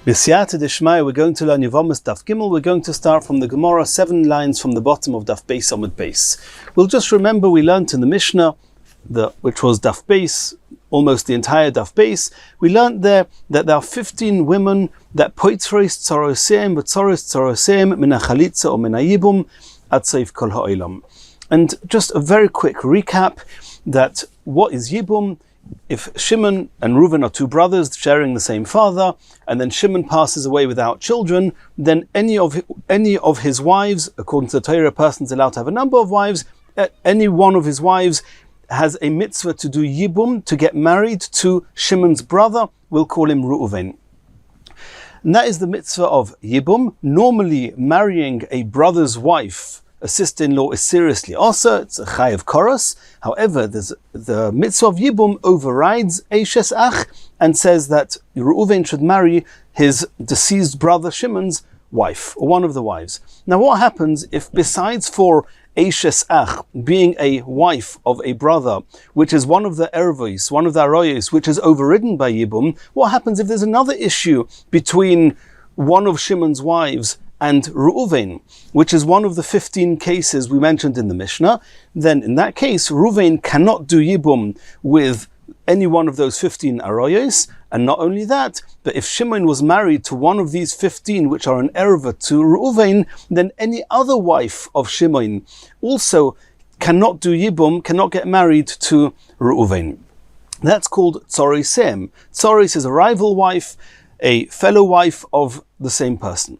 B'siyata d'shmaya, we're going to learn Yevamot Daf Gimel. We're going to start from the Gemara, 7 lines from the bottom of Daf Beis Amud Beis. We'll just remember we learnt in the Mishnah, which was Daf Beis, almost the entire Daf Beis. We learnt there that there are 15 women that poitzrois tzoroseim, v'tzorois tzoroseim, min hachalitza or min hayibum, ad seif kol ha'olam. And just a very quick recap that what is yibum? If Shimon and Reuven are two brothers sharing the same father, and then Shimon passes away without children, then any of his wives, according to the Torah, a person is allowed to have a number of wives. Any one of his wives has a mitzvah to do yibum, to get married to Shimon's brother. We'll call him Reuven. And that is the mitzvah of yibum. Normally, marrying a brother's wife, a sister-in-law, is seriously also, it's a chayav koros. However, the mitzvah of yibum overrides eishes ach and says that Reuven should marry his deceased brother Shimon's wife, or one of the wives. Now what happens if, besides for eishes ach being a wife of a brother, which is one of the ervos, one of the aroyos, which is overridden by yibum, what happens if there's another issue between one of Shimon's wives and Reuven, which is one of the 15 cases we mentioned in the Mishnah? Then in that case, Reuven cannot do yibum with any one of those 15 aroyos. And not only that, but if Shimon was married to one of these 15, which are an erva to Reuven, then any other wife of Shimon also cannot do yibum, cannot get married to Reuven. That's called tzorisem. Tzoris is a rival wife, a fellow wife of the same person.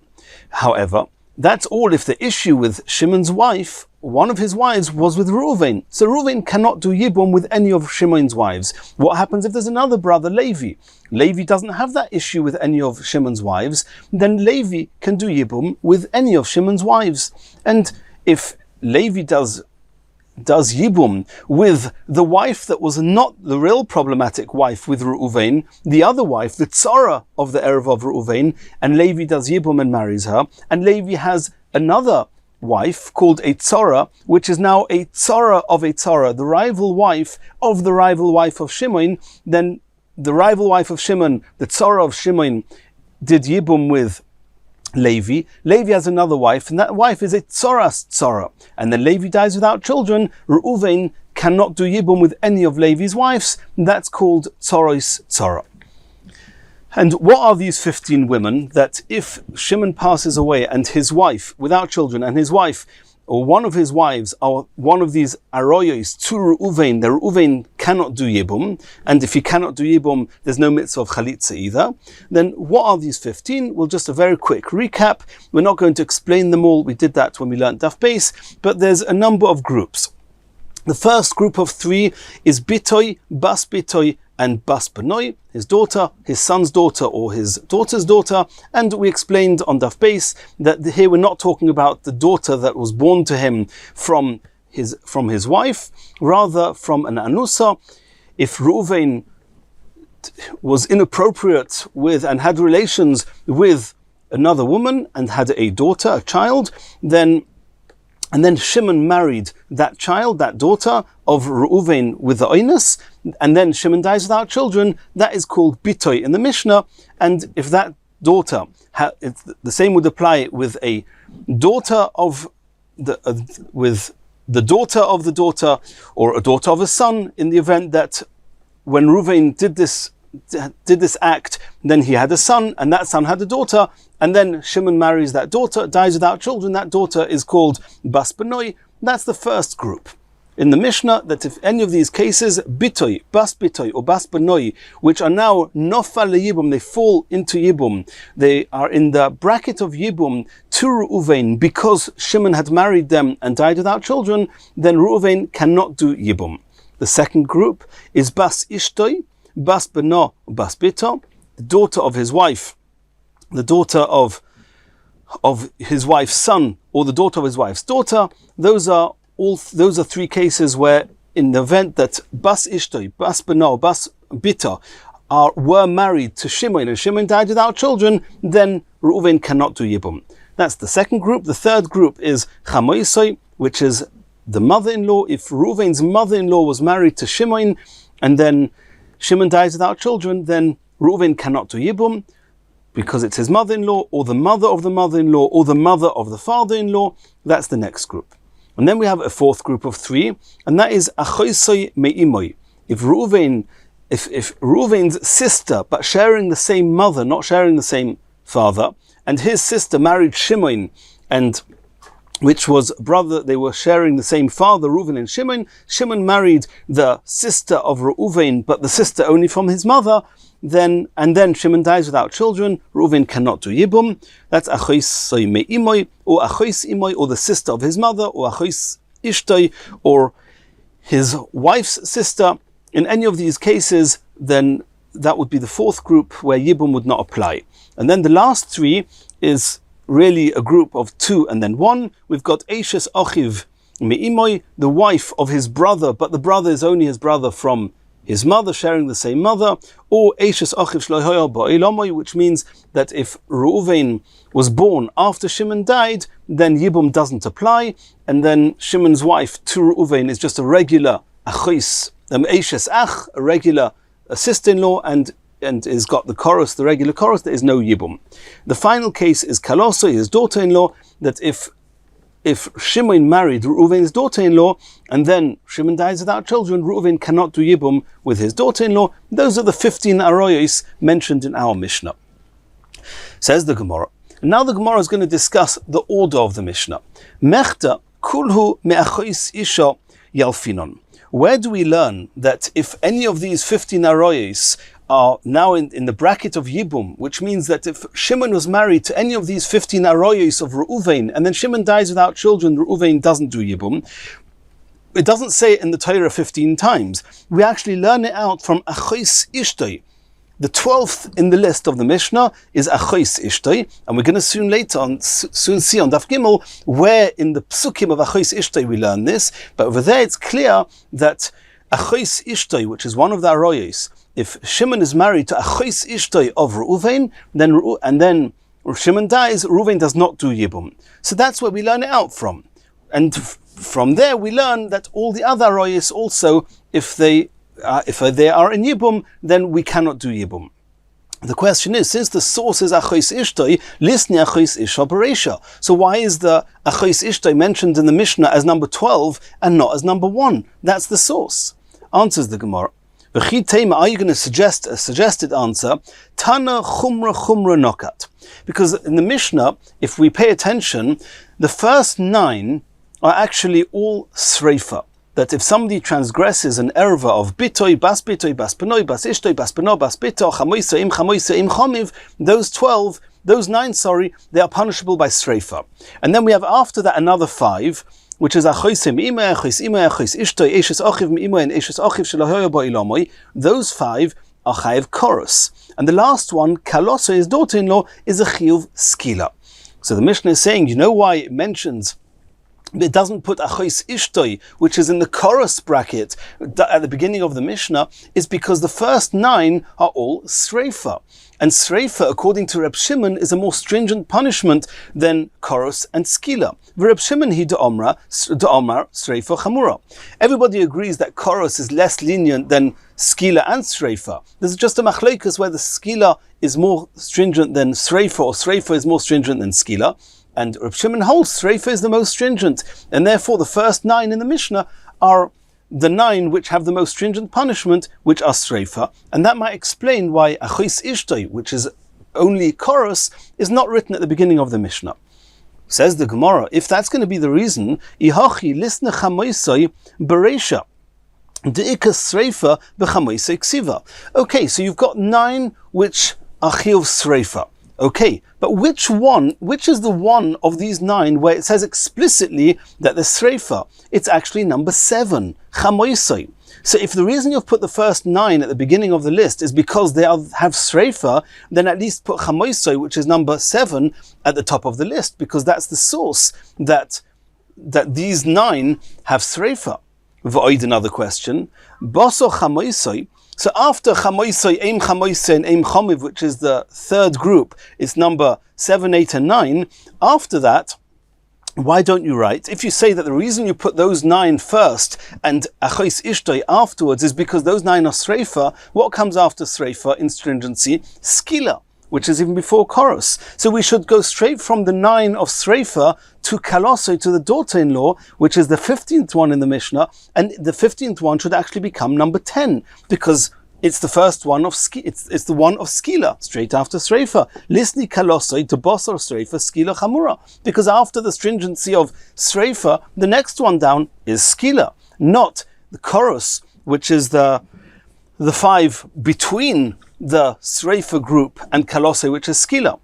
However, that's all if the issue with Shimon's wife, one of his wives, was with Reuven. So Reuven cannot do yibum with any of Shimon's wives. What happens if there's another brother, Levi? Levi doesn't have that issue with any of Shimon's wives. Then Levi can do yibum with any of Shimon's wives. And if Levi does yibum with the wife that was not the real problematic wife with Reuven, the other wife, the tzara of the erev of Reuven, and Levi does yibum and marries her, and Levi has another wife called a tzara, which is now a tzara of a tzara, the rival wife of the rival wife of Shimon, then the rival wife of Shimon, the tzara of Shimon, did yibum with Levi. Levi has another wife, and that wife is a tzoras tzara. And then Levi dies without children. Reuven cannot do yibum with any of Levi's wives. That's called tzoros tzara. And what are these 15 women that if Shimon passes away and his wife, without children, and his wife, or one of his wives, are one of these aroyos to Reuven, the Reuven cannot do yibum, and if he cannot do yibum, there's no mitzvah of chalitza either. Then what are these 15? Well, just a very quick recap. We're not going to explain them all. We did that when we learned Daf Beis, but there's a number of groups. The first group of 3 is bitoi, bas bitoi, and bas benoi, his daughter, his son's daughter, or his daughter's daughter. And we explained on Daf Beis that here we're not talking about the daughter that was born to him from his wife, rather from an anusa. If Reuven was inappropriate with and had relations with another woman and had a daughter, a child, and then Shimon married that child, that daughter of Reuven with the oinus, and then Shimon dies without children, that is called bitoi in the Mishnah. And if that daughter, the same would apply with a daughter of with the daughter of the daughter, or a daughter of a son, in the event that when Reuven did this act, then he had a son, and that son had a daughter, and then Shimon marries that daughter, dies without children, that daughter is called bas benoi. That's the first group in the Mishnah, that if any of these cases, bitoi, bas bitoi, or bas benoi, which are now nofal yibum, they fall into yibum, they are in the bracket of yibum to Reuven because Shimon had married them and died without children, then Reuven cannot do yibum. The second group is bas ishtoi, bas beno, bas bito, the daughter of his wife, the daughter of his wife's son, or the daughter of his wife's daughter. Those are 3 cases where, in the event that bas ishtoi, bas beno, bas bito were married to Shimon and Shimon died without children, then Reuven cannot do yibum. That's the second group. The third group is chamoisoi, which is the mother-in-law. If Reuven's mother-in-law was married to Shimon and then Shimon dies without children, then Reuven cannot do yibum. because it's his mother-in-law, or the mother of the mother-in-law, or the mother of the father-in-law. That's the next group. And then we have a fourth group of three, and that is achoisoi me'imoi. If Reuven's sister, but sharing the same mother, not sharing the same father, and his sister married Shimon, and which was brother, they were sharing the same father, Reuven and Shimon. Shimon married the sister of Reuven, but the sister only from his mother. Then Shimon dies without children. Reuven cannot do yibum. That's achois me'imoi, or achois imoi, or the sister of his mother, or achois ishtoi, or his wife's sister. In any of these cases, then that would be the fourth group where yibum would not apply. And then the last three is really a group of two and then one. We've got Eishes Achiv Me'imoi, the wife of his brother, but the brother is only his brother from his mother, sharing the same mother, or Eishes Achiv Shlohoya Ba'ilomoi, which means that if Reuven was born after Shimon died, then Yibum doesn't apply, and then Shimon's wife to Reuven is just a regular Achis, Eishes Ach, a regular sister-in-law, and is got the chorus, the regular chorus. There is no Yibum. The final case is Kaloso, his daughter-in-law, that if Shimon married Reuven's daughter-in-law, and then Shimon dies without children, Reuven cannot do Yibum with his daughter-in-law. Those are the 15 aroyos mentioned in our Mishnah. Says the Gemara. And now the Gemara is going to discuss the order of the Mishnah. Mechta kulhu me'achois isha yalfinon. Where do we learn that if any of these 15 aroyos are now in the bracket of Yibum, which means that if Shimon was married to any of these 15 aroyos of Reuven, and then Shimon dies without children, Reuven doesn't do Yibum. It doesn't say it in the Torah 15 times. We actually learn it out from Achois Ishtoi. The 12th in the list of the Mishnah is Achois Ishtoi, and we're going to soon see on Daf Gimel where in the Psukim of Achois Ishtoi we learn this, but over there it's clear that Achois Ishtoi, which is one of the aroyos, if Shimon is married to Achois Ishtoi of Reuven, and then Shimon dies, Reuven does not do Yibum. So that's where we learn it out from. And from there we learn that all the other aroyos also, if they are in Yibum, then we cannot do Yibum. The question is, since the source is Achois Ishtoi, lisni Achois Isha Bereisha. So why is the Achois Ishtoi mentioned in the Mishnah as number 12 and not as number 1? That's the source. Answers the Gemara. Are you going to suggest a suggested answer? Tana chumra nokat. Because in the Mishnah, if we pay attention, the first 9 are actually all sreifa. That if somebody transgresses an erva of bitoi, bas panoi, bas ishtoi, bas pano, bas bito, chamoisa, im chomiv, those 9, they are punishable by sreifa. And then we have after that another 5, which is achoisim imei, achois ishtoi, eshes achiv imei, and eshes achiv shelahoya ba'ilamoi. Those 5 are chayiv chorus. And the last one, kaloso, his daughter-in-law, is a chiyuv skila. So the Mishnah is saying, you know why it mentions, it doesn't put achois ishtoi, which is in the chorus bracket at the beginning of the Mishnah, is because the first 9 are all sreifa. And sreifa, according to Reb Shimon, is a more stringent punishment than chorus and skila. Reb Shimon hi de'omar sreifa chamura. Everybody agrees that chorus is less lenient than skila and sreifa. There's just a machlokas where the skila is more stringent than sreifa, or sreifa is more stringent than skila. And Reb Shimon holds sreifa is the most stringent, and therefore the first 9 in the Mishnah are the 9 which have the most stringent punishment, which are sreifa, and that might explain why achois ishtoi, which is only chorus, is not written at the beginning of the Mishnah. Says the Gemara, if that's going to be the reason, ihachi lisna chamoisai bereisha, deika sreifa bechamoisai ksiva. Okay, so you've got 9 which are chiyuv sreifa. Okay, but which is the one of these 9 where it says explicitly that the sreifa? It's actually number 7, chamoisai. So if the reason you've put the first 9 at the beginning of the list is because they have sreifa, then at least put chamoisai, which is number 7, at the top of the list, because that's the source that these 9 have sreifa. V'oid, another question. Baso chamoisai. So after chamoisai, eim chamoisai, and eim chomiv, which is the third group, it's number 7, 8, and 9. After that, why don't you write, if you say that the reason you put those 9 first and achois ishtoi afterwards is because those 9 are sreifa, what comes after sreifa in stringency? Skila. which is even before Koros. So we should go straight from the 9 of Sreifa to Kalosoi, to the daughter-in-law, which is the 15th one in the Mishnah, and the 15th one should actually become number 10, because it's the first one of it's the one of Skila, straight after Sreifa. Lisni Kalosoi to Bosor Sreifa Skila Chamura. Because after the stringency of Sreifa, the next one down is Skila, not the Koros, which is the 5 between the Sreifa group and Kalosoi, which is Skila.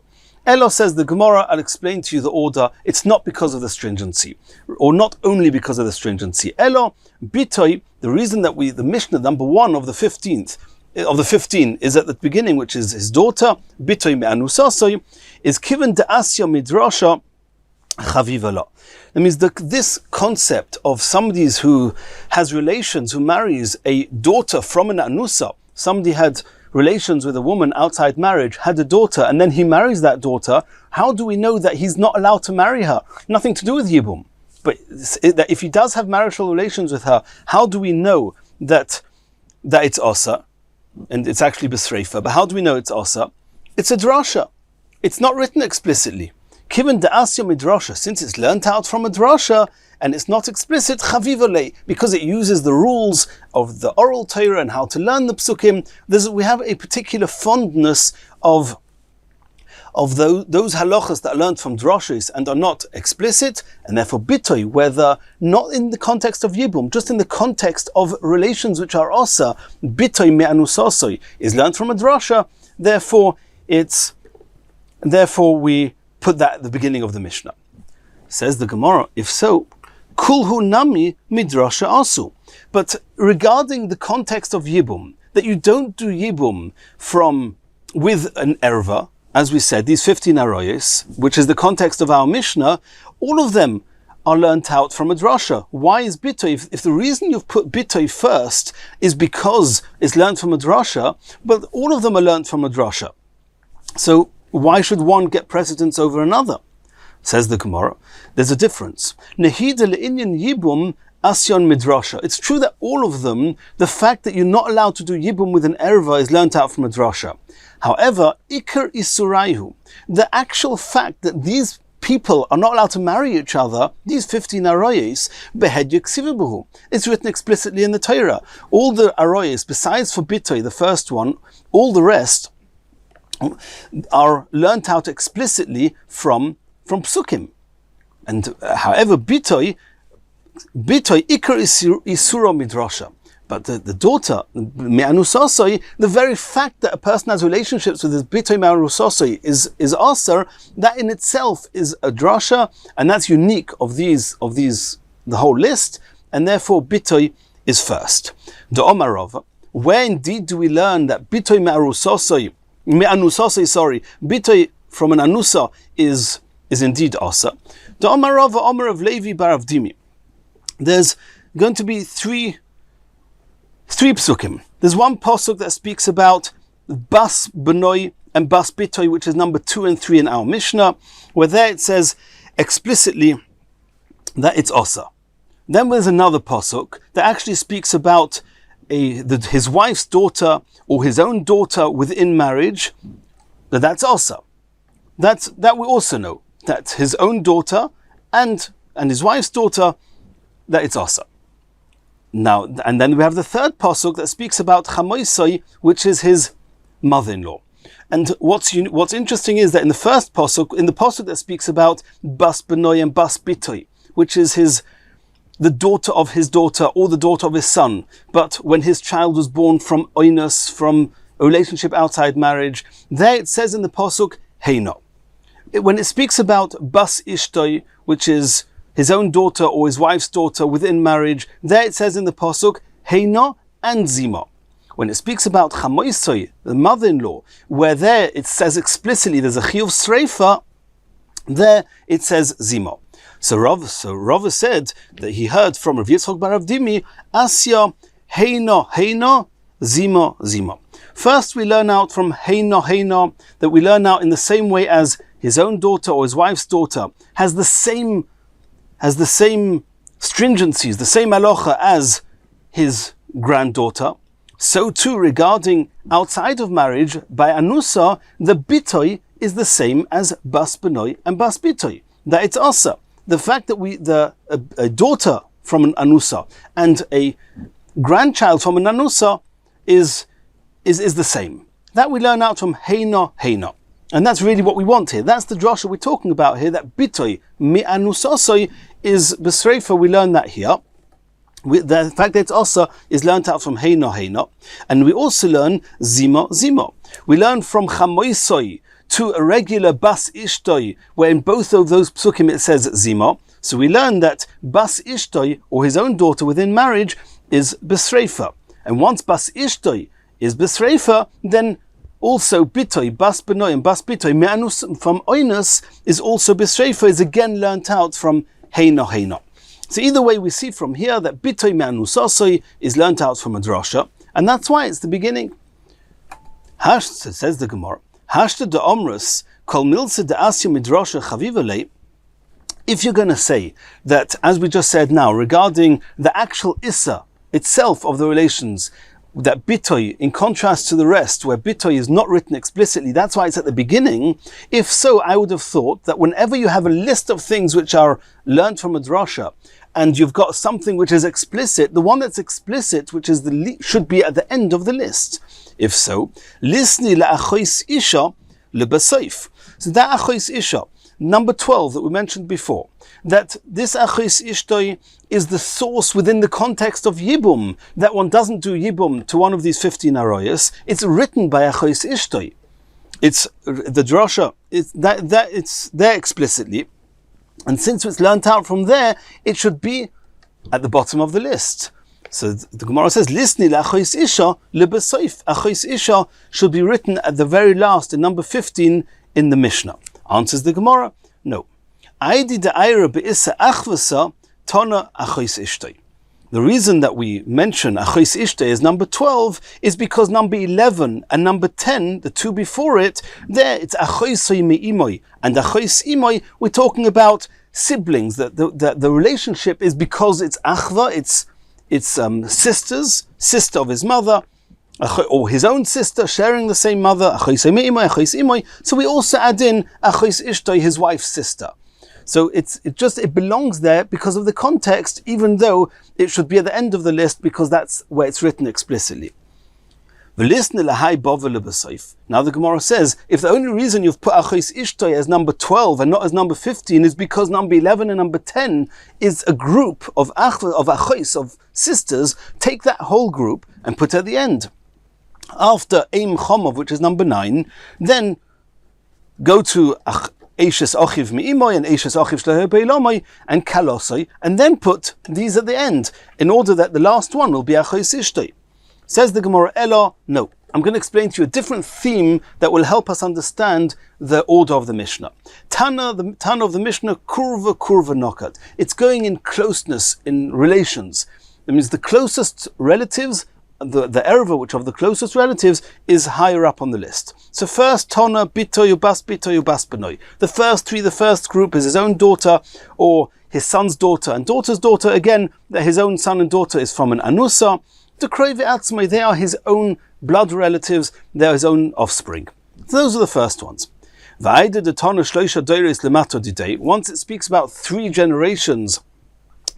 Elo says the Gemara, I'll explain to you the order. It's not because of the stringency, or not only because of the stringency. Elo, Bitoi, the reason that the Mishnah number 1 of the 15 is at the beginning, which is his daughter, Bitoi me'anusasoi, is given de asya midrasha chavivala. That means this concept of somebody who has relations, who marries a daughter from an anusa, somebody had relations with a woman outside marriage, had a daughter, and then he marries that daughter. How do we know that he's not allowed to marry her? Nothing to do with Yibum. But that if he does have marital relations with her, how do we know that it's Osa? And it's actually Besreifa. But how do we know it's Osa? It's a drasha. It's not written explicitly. Kiven de asya midrasha, since it's learnt out from a drasha, and it's not explicit, chavivale, because it uses the rules of the oral Torah and how to learn the psukim. We have a particular fondness of those halachas that are learned from drashas and are not explicit, and therefore bitoi, whether not in the context of yibum, just in the context of relations which are osa, bitoi me'anusasoi, is learned from a drasha. Therefore we put that at the beginning of the Mishnah. Says the Gemara, if so, kulhu nami midrasha asu. But regarding the context of Yibum, that you don't do Yibum with an erva, as we said, these 15 aroyes, which is the context of our Mishnah, all of them are learnt out from a drasha. Why is bitoi? If the reason you've put bitoi first is because it's learnt from a drasha, but all of them are learnt from a drasha. So why should one get precedence over another? Says the Gemara, there's a difference. Nehida le'inyan yibum asyon midrasha. It's true that all of them, the fact that you're not allowed to do yibum with an erva is learnt out from a drasha. However, ikar isuraihu, the actual fact that these people are not allowed to marry each other, these 15 aroyes, behed yiksivibuhu, it's written explicitly in the Torah. All the aroyes, besides for bitoi, the first one, all the rest are learnt out explicitly from psukim. And however, bitoi ikar isuro midrasha. But the daughter, me'anusasoi, the very fact that a person has relationships with his bitoi me'anusasoi is aser, that in itself is a drasha, and that's unique of these, the whole list, and therefore bitoi is first. The Omarov, where indeed do we learn that bitoi me'anusasoi, bitoi from an anusa is indeed asa. The Omar of Levi bar Avdimi. There's going to be three psukim. There's one pasuk that speaks about bas benoi and bas bitoi, which is number 2 and 3 in our Mishnah, where there it says explicitly that it's asa. Then there's another pasuk that actually speaks about his wife's daughter or his own daughter within marriage, that's asa. That we also know, that his own daughter and his wife's daughter, that it's asa. Now, and then we have the third pasuk that speaks about chamoisoi, which is his mother-in-law. And what's interesting is that in the first pasuk, in the pasuk that speaks about bas benoi and bas bitoi, which is the daughter of his daughter or the daughter of his son, but when his child was born from oinus, from a relationship outside marriage, there it says in the pasuk heino. When it speaks about bas ishtoi, which is his own daughter or his wife's daughter within marriage, there it says in the pasuk heino and zima. When it speaks about chamoisoi, the mother-in-law, where there it says explicitly there's a chiyuv sreifa, there it says zima. So Rav said that he heard from Rav Yitzchok bar Avdimi, asya heino zima. First we learn out from heino that we learn out in the same way as his own daughter or his wife's daughter has the same stringencies, the same halacha as his granddaughter. So too regarding outside of marriage, by anusa, the bitoi is the same as bas benoi and bas bitoi. That it's asa. The fact that a daughter from an anusa and a grandchild from an anusa is the same. That we learn out from heina heina. And that's really what we want here. That's the drasha we're talking about here, that bitoi mi anusasoi is besreifa. We learn that here. The fact that it's also is learned out from heina heina. And we also learn zima zima. We learn from chamoisoi to a regular bas ishtoi, where in both of those psukim it says zima. So we learn that bas ishtoi, or his own daughter within marriage, is besreifa. And once bas ishtoi is besreifa, then also bitoi, bas benoi and bas bitoi, me'anus from oinus is also besreifa, is again learnt out from heina heina. So either way we see from here that bitoi me'anusasoi is learnt out from a drasha, and that's why it's the beginning. Says the Gemara, Hashta de omrus, kol milse de asya midrasha chavivale. If you're going to say that, as we just said now, regarding the actual issa itself of the relations, that bitoi, in contrast to the rest, where bitoi is not written explicitly, that's why it's at the beginning. If so, I would have thought that whenever you have a list of things which are learnt from a drasha, and you've got something which is explicit, the one that's explicit, which is should be at the end of the list. If so, lisni la'achois isha lebaseif. So that achois isha, number 12 that we mentioned before, that this achois ishtoi is the source within the context of yibum, that one doesn't do yibum to one of these 15 aroyas. It's written by achois ishtoi. It's the drasha. It's there explicitly, and since it's learnt out from there, it should be at the bottom of the list. So the Gemara says, "Lisni la'achois isha lebesoif." Achois isha should be written at the very last, in number 15 in the Mishnah. Answers the Gemara, no. Aidi da'ayra be'issa achvasa tona achois ishtoi. The reason that we mention achois ishtoi as number 12 is because number 11 and number 10, the two before it, there it's achoisoi me'imoi, and achois imoi, we're talking about siblings. The relationship is because it's achva, it's sisters, sister of his mother, or his own sister sharing the same mother. So we also add in achois ishtoi, his wife's sister. So it belongs there because of the context, even though it should be at the end of the list because that's where it's written explicitly. Now the Gemara says, if the only reason you've put achois ishtoi as number 12 and not as number 15 is because number 11 and number 10 is a group of achois, of sisters, take that whole group and put it at the end. After Eim Chomov, which is number 9, then go to Eishes Ochiv Mi'imoy and Eishes Ochiv Shlehe Beilomoi and Kalosoi, and then put these at the end, in order that the last one will be achois ishtoi. Says the Gemara, Elo, no. I'm going to explain to you a different theme that will help us understand the order of the Mishnah. The Tana of the Mishnah, kurva nokat. It's going in closeness, in relations. That means the closest relatives, the erva, which of the closest relatives, is higher up on the list. So first, Tana, Bitoy, Bas Benoi. The first group is his own daughter, or his son's daughter, and daughter's daughter, again, that his own son and daughter is from an anusa. They are his own blood relatives, they are his own offspring. So those are the first ones. Once it speaks about 3 generations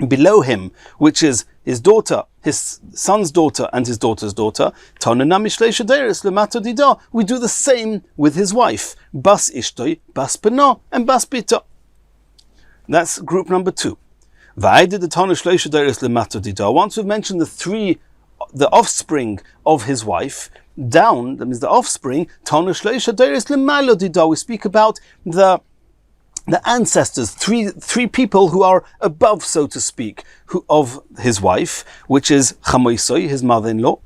below him, which is his daughter, his son's daughter, and his daughter's daughter, we do the same with his wife, Bas Ishtoi, Bas Beno, and Bas Bita. That's group number 2. Once we've mentioned the offspring of his wife, down, that means the offspring, we speak about the ancestors, three people who are above, so to speak, of his wife, which is Chamoisoi, his mother-in-law,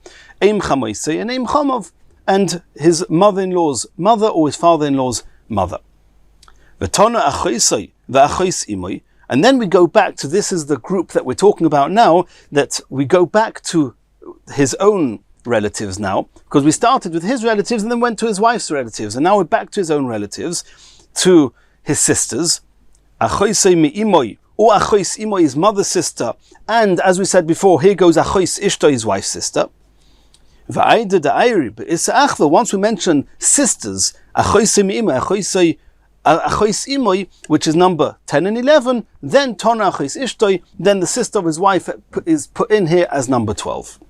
Eim Chamoisoi, and Eim Chamov, and his mother-in-law's mother, or his father-in-law's mother. And then we go back to, this is the group that we're talking about now, that we go back to his own relatives now, because we started with his relatives and then went to his wife's relatives, and now we're back to his own relatives, to his sisters, achoisei me'imoi, or achois imoi, his mother's sister, and as we said before, here goes achois ishtoi, his wife's sister. Once we mention sisters, which is number 10 and 11, then Tona Achos Ishtoi, then the sister of his wife is put in here as number 12.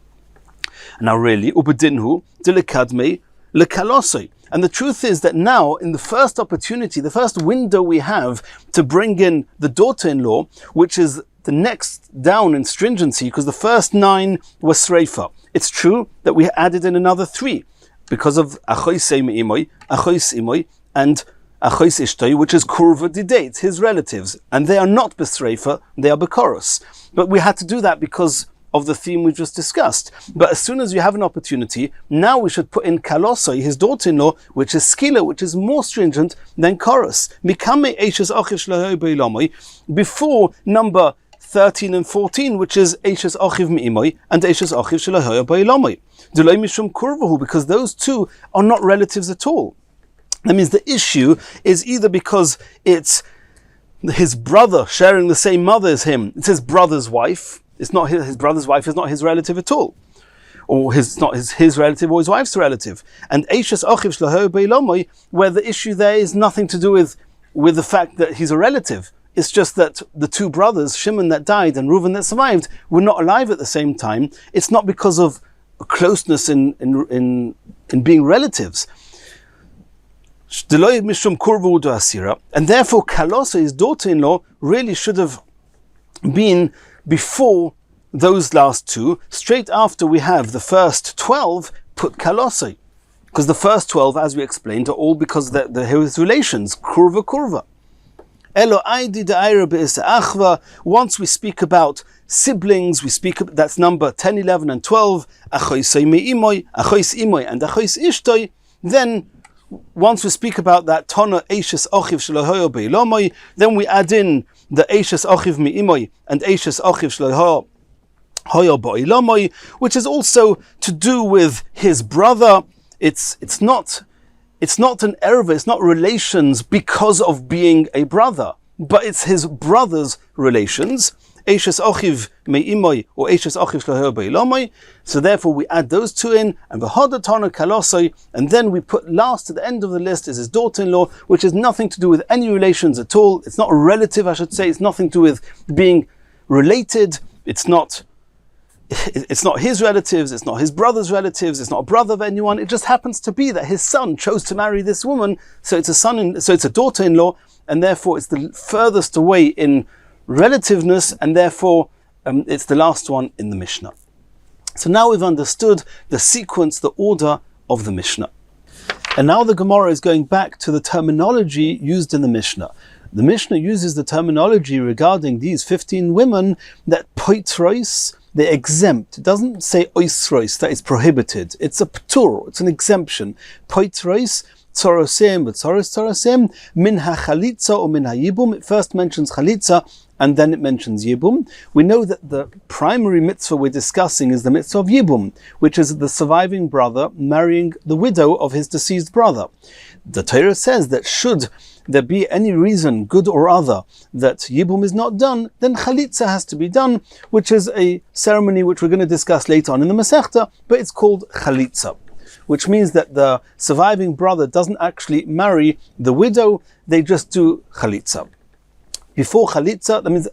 Now really, Ubedinhu, Dilikadme, Lekalosoi. And the truth is that now, in the first opportunity, the first window we have to bring in the daughter-in-law, which is the next down in stringency, because the first 9 were Sreifa. It's true that we added in another 3, because of Achos Imoy, Achos Imoy, and Achos Ishtoi, which is Kurva Didate, his relatives. And they are not Besreifa, they are Bekoros. But we had to do that because of the theme we just discussed. But as soon as you have an opportunity, now we should put in Kalosoi, his daughter-in-law, which is Skila, which is more stringent than Koros. Mikame Eishes Achiv Shlohoi Beilamoi, before number 13 and 14, which is Eishes Achiv Me'imoi and Eishes Achiv Shlohoi Beilamoi. Deloi Mishum Kurvahu, because those two are not relatives at all. That means the issue is either because it's his brother sharing the same mother as him, it's his brother's wife. It's not his brother's wife is not his relative at all, or his relative or his wife's relative. And Eishes Achiv Shlohoi Beilamoi, where the issue there is nothing to do with the fact that he's a relative. It's just that the two brothers, Shimon that died and Reuven that survived, were not alive at the same time. It's not because of closeness in being relatives. And therefore, Kalosa, his daughter-in-law, really should have been before those last 2. Straight after we have the first 12, put Kalosai. Because the first 12, as we explained, are all because they're his relations, Kurva. Once we speak about siblings, that's number 10, 11, and 12, Achos Imoy, and Achos Ishtoi. Then, once we speak about that Tona Eishes Achiv Shlohoi Beilamoi, then we add in the Eishes Achiv Me'imoi and Eishes Achiv Shlohoi Beilamoi, which is also to do with his brother. It's not an erva, it's not relations because of being a brother, but it's his brother's relations. Eishes Achiv Me'imoi or Eishes Achiv Shlohoi Beilamoi. So therefore we add those 2 in, and V'hodatana Kalosoi, and then we put last at the end of the list is his daughter-in-law, which has nothing to do with any relations at all. It's not a relative, I should say. It's nothing to do with being related. It's not his relatives, it's not his brother's relatives, it's not a brother of anyone. It just happens to be that his son chose to marry this woman, so it's a daughter-in-law, and therefore it's the furthest away in relativeness, and therefore it's the last one in the Mishnah. So now we've understood the sequence, the order of the Mishnah. And now the Gemara is going back to the terminology used in the Mishnah. The Mishnah uses the terminology regarding these 15 women that poitrois, they're exempt. It doesn't say oisrois, that is prohibited. It's a ptur, it's an exemption. Poitrois, tzorosem, but tzorosem, min ha-chalitza or min ha-yibum. It first mentions chalitza, and then it mentions Yibum. We know that the primary mitzvah we're discussing is the mitzvah of Yibum, which is the surviving brother marrying the widow of his deceased brother. The Torah says that should there be any reason, good or other, that Yibum is not done, then Chalitza has to be done, which is a ceremony which we're going to discuss later on in the Masechta, but it's called Chalitza, which means that the surviving brother doesn't actually marry the widow, they just do Chalitza. Before Chalitza, that means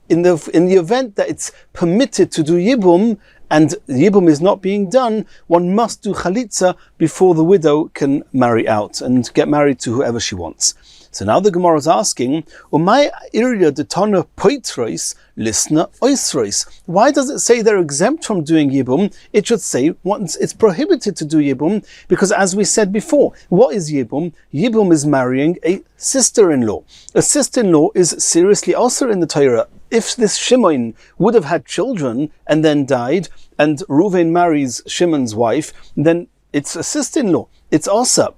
in the event that it's permitted to do Yibum, and Yibum is not being done, one must do Chalitza before the widow can marry out and get married to whoever she wants. So now the Gemara is asking, Umay iria detana poitrois listener oisrois. Why does it say they're exempt from doing Yibum? It should say once it's prohibited to do Yibum, because as we said before, what is Yibum? Yibum is marrying a sister-in-law. A sister-in-law is seriously also in the Torah. If this Shimon would have had children and then died, and Reuven marries Shimon's wife, then it's a sister-in-law. It's Osa.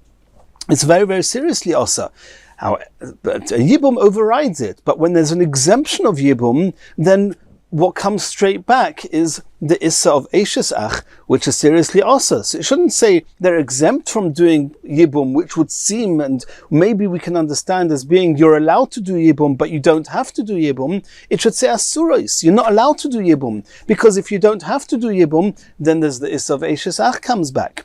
It's very, very seriously Osa. But Yibum overrides it. But when there's an exemption of Yibum, then what comes straight back is the Issa of Eishes Ach, which is seriously Asa. So it shouldn't say they're exempt from doing Yibum, which would seem, and maybe we can understand as being you're allowed to do Yibum, but you don't have to do Yibum. It should say Asurais, you're not allowed to do Yibum, because if you don't have to do Yibum, then there's the Issa of Eishes Ach comes back.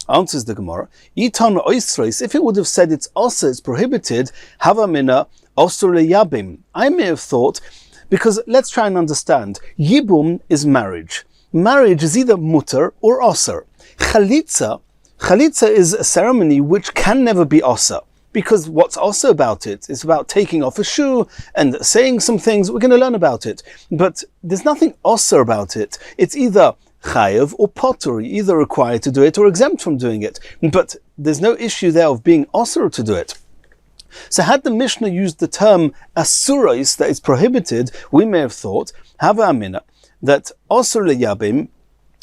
Answers the Gemara, Itan Oisrais, if it would have said it's Asa, it's prohibited, Havamina Osur Yabim. I may have thought, because let's try and understand. Yibum is marriage. Marriage is either mutter or osir. Chalitza is a ceremony which can never be osir. Because what's osir about it? It's about taking off a shoe and saying some things. We're going to learn about it. But there's nothing osir about it. It's either chayav or potter, either required to do it or exempt from doing it. But there's no issue there of being osir to do it. So had the Mishnah used the term asurais, that is prohibited, we may have thought, hava amina, that osur leyabim,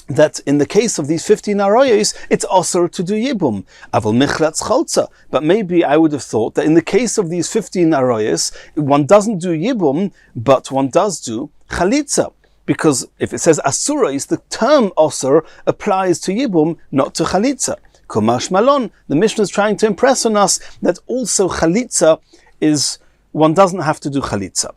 that in the case of these 15 arayos, it's osur to do yibum. Aval michlatz chalza. But maybe I would have thought that in the case of these 15 arayos, one doesn't do yibum, but one does do chalitza. Because if it says asurais, the term osur applies to yibum, not to chalitza. Kumash Malon, the Mishnah is trying to impress on us that also chalitza is, one doesn't have to do chalitza.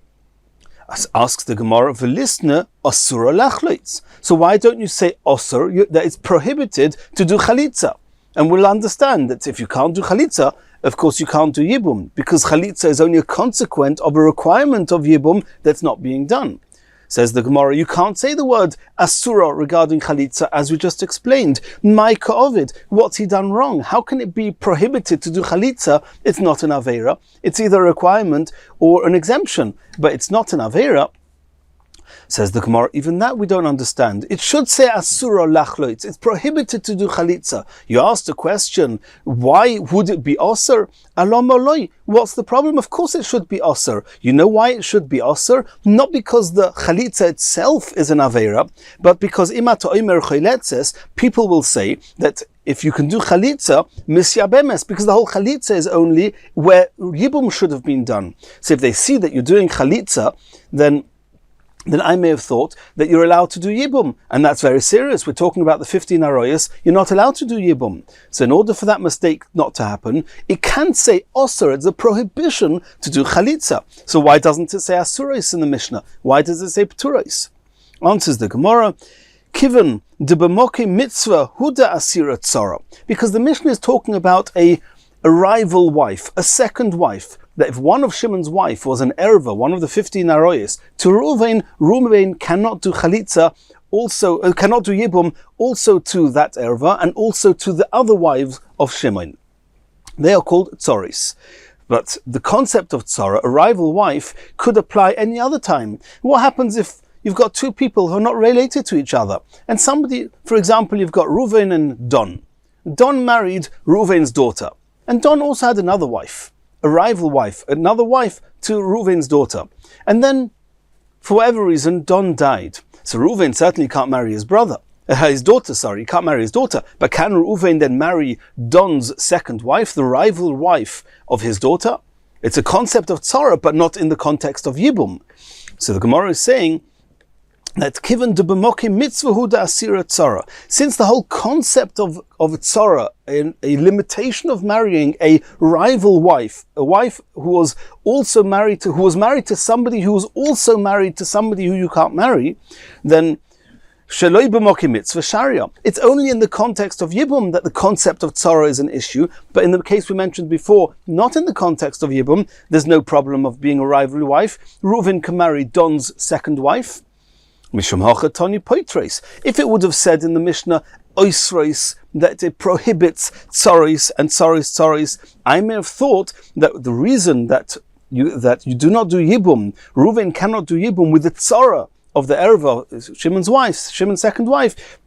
Asks the Gemara, the listener, asura lachloitz. So why don't you say osur, that it's prohibited to do chalitza? And we'll understand that if you can't do chalitza, of course you can't do yibum, because chalitza is only a consequence of a requirement of yibum that's not being done. Says the Gemara, you can't say the word asura regarding chalitza as we just explained. Maika Ovid, what's he done wrong? How can it be prohibited to do chalitza? It's not an aveira. It's either a requirement or an exemption, but it's not an aveira. Says the Gemara, even that we don't understand. It should say asura lachloitz. It's prohibited to do chalitza. You asked a question, why would it be osir? Alom oloi. What's the problem? Of course it should be osir. You know why it should be osir? Not because the chalitza itself is an aveira, but because imat oimer choletzes, people will say that if you can do chalitza, misyabemes, because the whole chalitza is only where yibum should have been done. So if they see that you're doing chalitza, then I may have thought that you're allowed to do yibum. And that's very serious. We're talking about the 15 arayos. You're not allowed to do yibum. So in order for that mistake not to happen, it can say osir. It's a prohibition to do chalitza. So why doesn't it say asurais in the Mishnah? Why does it say pturais? Answers the Gemara, Kiven de b'moke mitzvah huda asira tzara. Because the Mishnah is talking about a rival wife, a second wife. That if one of Shimon's wife was an erva, one of the 15 arayos, to Reuven cannot do chalitza, also cannot do yibum, also to that erva, and also to the other wives of Shimon. They are called tzoris. But the concept of tzara, a rival wife, could apply any other time. What happens if you've got two people who are not related to each other? And somebody, for example, you've got Reuven and Don. Don married Reuven's daughter. And Don also had another wife. A rival wife, another wife to Reuven's daughter. And then, for whatever reason, Don died. So Reuven certainly can't marry his daughter, he can't marry his daughter. But can Reuven then marry Don's second wife, the rival wife of his daughter? It's a concept of tzara, but not in the context of yibum. So the Gemara is saying that kiven de b'mokim mitzvah huda asira tzara. Since the whole concept of tzara, a limitation of marrying a rival wife, a wife who was married to somebody who was also married to somebody who you can't marry, then sheloi b'mokim mitzvah sharia. It's only in the context of yibum that the concept of tzara is an issue, but in the case we mentioned before, not in the context of yibum, there's no problem of being a rival wife. Reuven can marry Don's second wife. Mishum hacha tani poitreis. If it would have said in the Mishnah oisreis, that it prohibits tzaris and tzaris, I may have thought that the reason that you do not do yibum, Reuven cannot do yibum with the tzara of the erva, Shimon's second wife,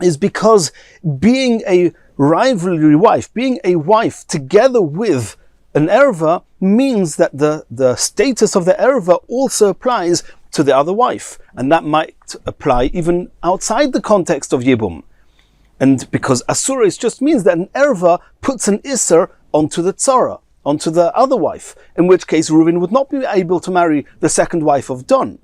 is because being a rivalry wife, being a wife together with an erva, means that the status of the erva also applies to the other wife, and that might apply even outside the context of yibum. And because asurais just means that an erva puts an isser onto the tzara, onto the other wife, in which case Reuven would not be able to marry the second wife of Don.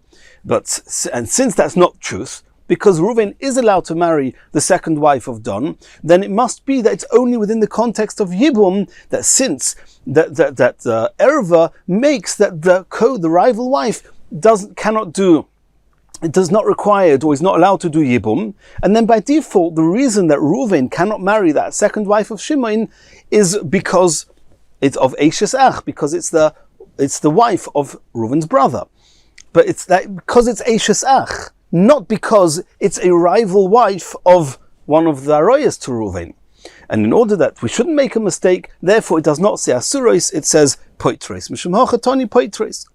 And since that's not truth, because Reuven is allowed to marry the second wife of Don, then it must be that it's only within the context of Yibum that since that Erva makes that the rival wife cannot do. It does not require or is not allowed to do Yibum, and then by default the reason that Reuven cannot marry that second wife of Shimon is because it's of Eishes Ach, because it's the wife of Reuven's brother. But it's that because it's Eishes Ach, not because it's a rival wife of one of the Aroyas to Reuven. And in order that we shouldn't make a mistake, therefore it does not say Asuros, it says Poitres. Mishum Hochatoni Poitres.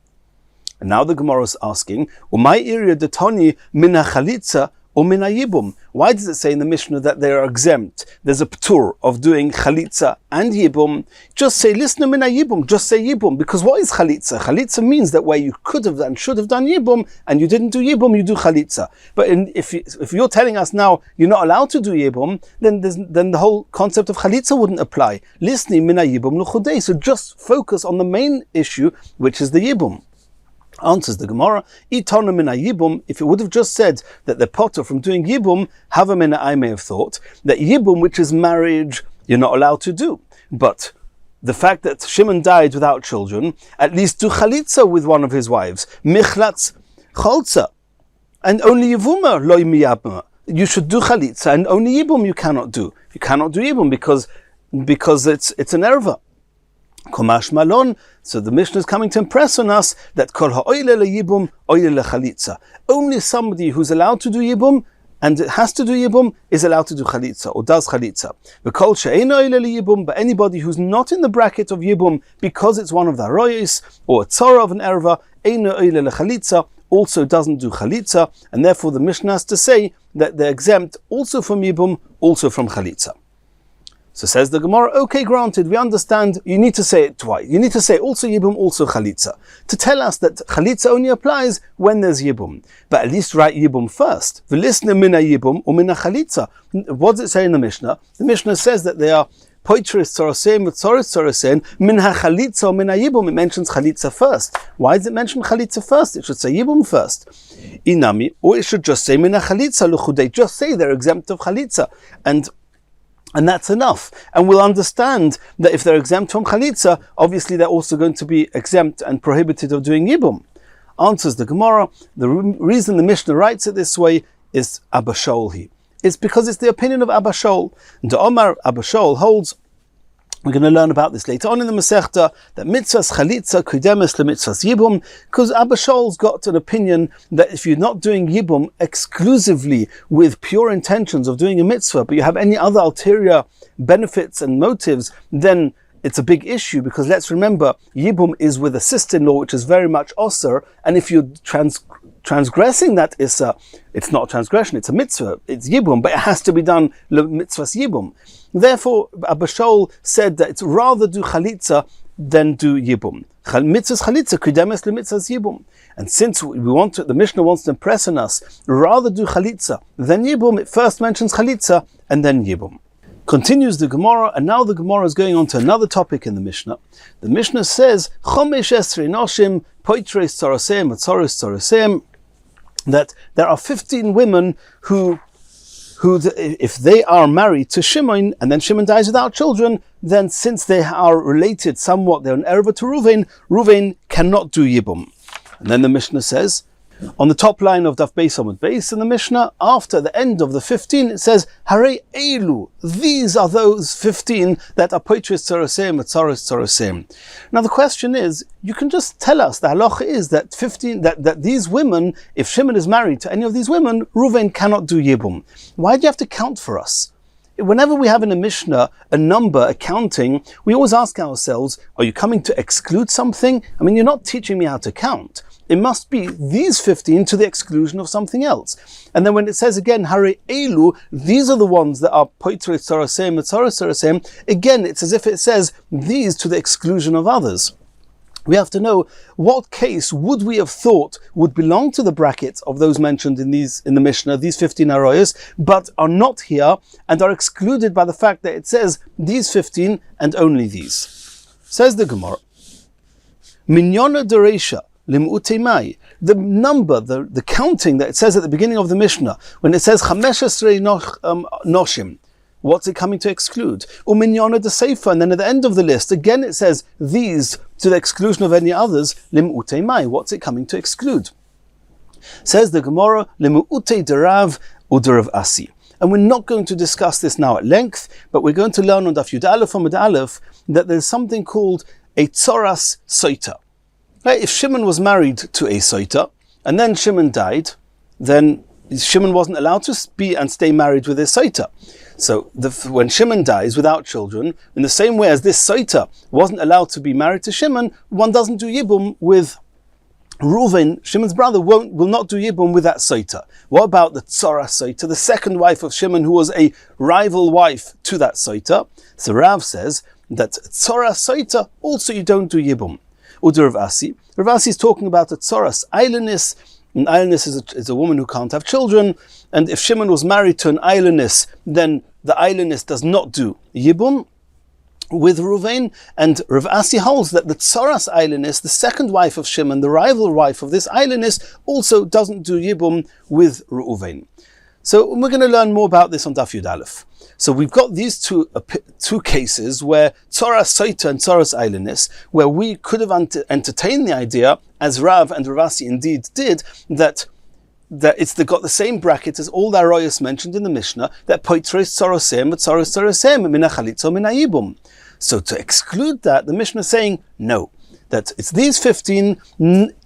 And now the Gemara is asking, Umay area detoni mina chalitza or mina yibum? Why does it say in the Mishnah that they are exempt? There's a ptur of doing chalitza and yibum. Just say, listen, mina yibum, just say yibum. Because what is chalitza? Chalitza means that where you could have done, should have done yibum, and you didn't do yibum, you do chalitza. But if you're telling us now you're not allowed to do yibum, then the whole concept of chalitza wouldn't apply. Listen, mina yibum luchudei. So just focus on the main issue, which is the yibum. Answers the Gemara, Itana mina yibum, if it would have just said that the potter from doing yibum, havamina, I may have thought that yibum, which is marriage, you're not allowed to do. But the fact that Shimon died without children, at least do chalitza with one of his wives, michlatz cholza, and only yivuma loy miyabma. You should do chalitza, and only yibum you cannot do. You cannot do yibum because it's an erva. Komash malon. So the Mishnah is coming to impress on us that kol ha'oyle le'yibum oyle le'chalitza. Only somebody who's allowed to do yibum and has to do yibum is allowed to do chalitza or does chalitza. V'kol she'eino oyle le'yibum, but anybody who's not in the bracket of yibum because it's one of the aroyos or a tzara of an erva, eino oyle le'chalitza, also doesn't do chalitza, and therefore the Mishnah has to say that they're exempt also from yibum, also from chalitza. So says the Gemara, okay, granted, we understand, you need to say it twice. You need to say also Yibum, also Chalitza, to tell us that Chalitza only applies when there's Yibum. But at least write Yibum first. V'lisne mina Yibum or mina Chalitza. What does it say in the Mishnah? The Mishnah says that they are Poitris Tzorosem, Tzoris Tzorosem, minha Chalitza or mina Yibum. It mentions Chalitza first. Why does it mention Chalitza first? It should say Yibum first. Inami, or it should just say mina Chalitza luchudei. Just say they're exempt of Chalitza. And that's enough. And we'll understand that if they're exempt from chalitza, obviously they're also going to be exempt and prohibited of doing yibum. Answers the Gemara, the reason the Mishnah writes it this way is Abba Shaul. It's because it's the opinion of Abba Shaul. And the Omar Abba Shaul holds, we're going to learn about this later on in the Masechta, that mitzvahs chalitza kudemes lemitzvahs yibum, because Abba Shaul's got an opinion that if you're not doing yibum exclusively with pure intentions of doing a mitzvah, but you have any other ulterior benefits and motives, then it's a big issue, because let's remember, yibum is with a sister-in-law, which is very much osir, and if you're transgressing that issa, it's not a transgression, it's a mitzvah, it's yibum, but it has to be done mitzvahs yibum. Therefore, Abba Shaul said that it's rather do chalitza than do yibum. Mitzvahs chalitza kudemes lemitzvahs yibum. And since the Mishnah wants to impress on us, rather do chalitza than yibum, it first mentions chalitza and then yibum. Continues the Gemara, and now the Gemara is going on to another topic in the Mishnah. The Mishnah says, Chomesh esrei noshim poitres tzorosem atzoros tzorosem, that there are 15 women who if they are married to Shimon and then Shimon dies without children, then since they are related somewhat, they're an erva to Reuven cannot do yibum. And then the Mishnah says, on the top line of Daf Yomot Daf in the Mishnah, after the end of the 15, it says, Hare Eilu, these are those 15 that are Poitris Tzorosem, Atzaros Tzorosem. Now the question is, you can just tell us, the halacha is that 15, that these women, if Shimon is married to any of these women, Reuven cannot do Yibum. Why do you have to count for us? Whenever we have in a Mishnah a number, a counting, we always ask ourselves, are you coming to exclude something? I mean, you're not teaching me how to count. It must be these 15 to the exclusion of something else. And then when it says again, Hare Eilu, these are the ones that are Poitris Tzorosem, Atzaros Tzorosem, again, it's as if it says these to the exclusion of others. We have to know what case would we have thought would belong to the bracket of those mentioned in the Mishnah, these 15 aroyos, but are not here and are excluded by the fact that it says these 15 and only these. Says the Gemara, Minyona Dereisha, the number, the counting that it says at the beginning of the Mishnah, when it says Chamesh Esrei Noshim, what's it coming to exclude? Uminyona de Seifa, and then at the end of the list, again it says these to the exclusion of any others, Lim Ute Mai, what's it coming to exclude? Says the Gemara, Lim Ute Derav Uderav Asi. And we're not going to discuss this now at length, but we're going to learn on Daf Yud Aleph Amud Aleph that there's something called a Tzoras Soita. Right? If Shimon was married to a Soita, and then Shimon died, then Shimon wasn't allowed to be and stay married with his Soita. So when Shimon dies without children, in the same way as this Soita wasn't allowed to be married to Shimon, one doesn't do Yibum with Reuven, Shimon's brother, will not do Yibum with that Soita. What about the Tzora Soita, the second wife of Shimon, who was a rival wife to that Soita? So Rav says that Tzora Soita, also you don't do Yibum. Uder Rav Asi. Rav Asi is talking about a Tzoras Eilenis. An Eilenis is a woman who can't have children, and if Shimon was married to an Eilenis, then the Eilenis does not do Yibum with Reuven, and Rav Asi holds that the Tzoras Eilenis, the second wife of Shimon, the rival wife of this Eilenis, also doesn't do Yibum with Reuven. So we're going to learn more about this on Daf Yud Aleph. So we've got these two cases where Tzoras Soita and Tzoras Eilenis, where we could have entertained the idea, as Rav and Rav Asi indeed did, that it's got the same bracket as all the Aroyos mentioned in the Mishnah, that Poitros Tzorosem, Tzoros Tzorosem, Mina Chalitzo, Mina Yibum. So to exclude that, the Mishnah is saying no, that it's these 15,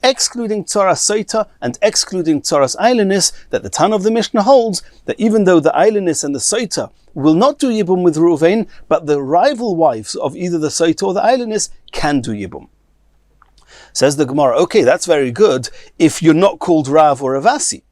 excluding Tzoras Soita and excluding Tzoras Eilenis, that the Tana of the Mishnah holds that even though the Eilenis and the Soita will not do Yibum with Reuven, but the rival wives of either the Soita or the Eilenis can do Yibum. Says the Gemara, okay, that's very good if you're not called Rav or Rav Asi.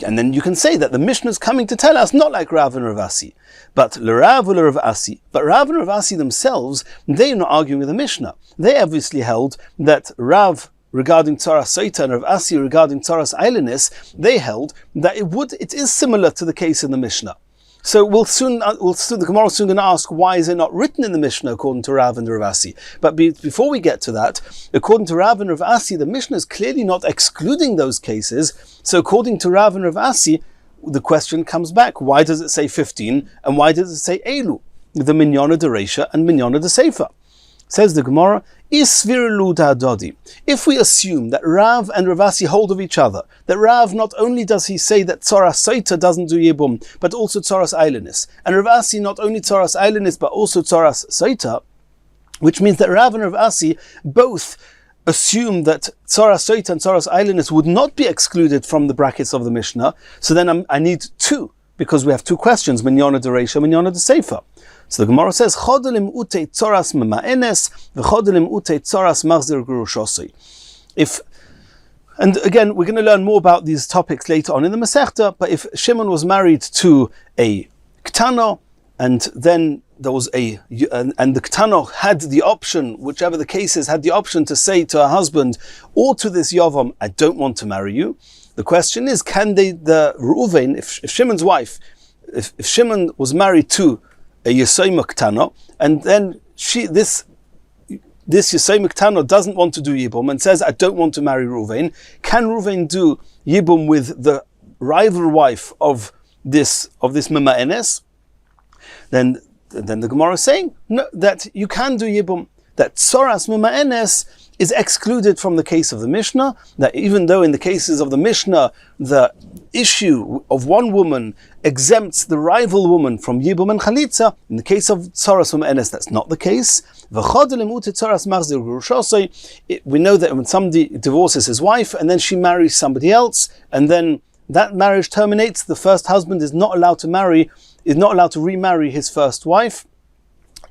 And then you can say that the Mishnah is coming to tell us not like Rav and Rav Asi, but L'Rav or Rav Asi. But Rav and Rav Asi themselves, they're not arguing with the Mishnah. They obviously held that Rav regarding Tzoras Soita and Rav Asi regarding Tzoras Eilenis, they held that it is similar to the case in the Mishnah. So the Gemara is soon going to ask, why is it not written in the Mishnah according to Rav and Rav Asi? But before we get to that, according to Rav and Rav Asi, the Mishnah is clearly not excluding those cases. So according to Rav and Rav Asi, the question comes back, why does it say 15 and why does it say Elu, the Minyana de Reisha and Minyana de Seifa? Says the Gemara, if we assume that Rav and Rav Asi hold of each other, that Rav not only does he say that Tzoras Soita doesn't do Yibum, but also Tzoras Eilenis, and Rav Asi not only Tzoras Eilenis, but also Tzoras Soita, which means that Rav and Rav Asi both assume that Tzoras Soita and Tzoras Eilenis would not be excluded from the brackets of the Mishnah, so then I need two, because we have two questions, Minyana de Reisha, Minyana de Seifa. So the Gemara says, Chodelim ute tzoras mema'enes, v'chodelim ute tzoras machzir gurushosei. And again, we're going to learn more about these topics later on in the Masechta, but if Shimon was married to a Ktana, and then there was and the Ktana had the option, whichever the case is, had the option to say to her husband, or to this Yavam, I don't want to marry you. The question is, can the Reuven, if Shimon's wife, if Shimon was married to a Yesayma Ktana, and then this Yesayma Ktana doesn't want to do Yibum and says, I don't want to marry Reuven, can Reuven do Yibum with the rival wife of this Mema'enes? Then the Gemara is saying no, that you can do Yibum, that Tzoras Mema'enes is excluded from the case of the Mishnah, that even though in the cases of the Mishnah, the issue of one woman exempts the rival woman from Yibum and Chalitza, in the case of Tzoras Mema'enes, that's not the case. We know that when somebody divorces his wife and then she marries somebody else, and then that marriage terminates, the first husband is not allowed to remarry his first wife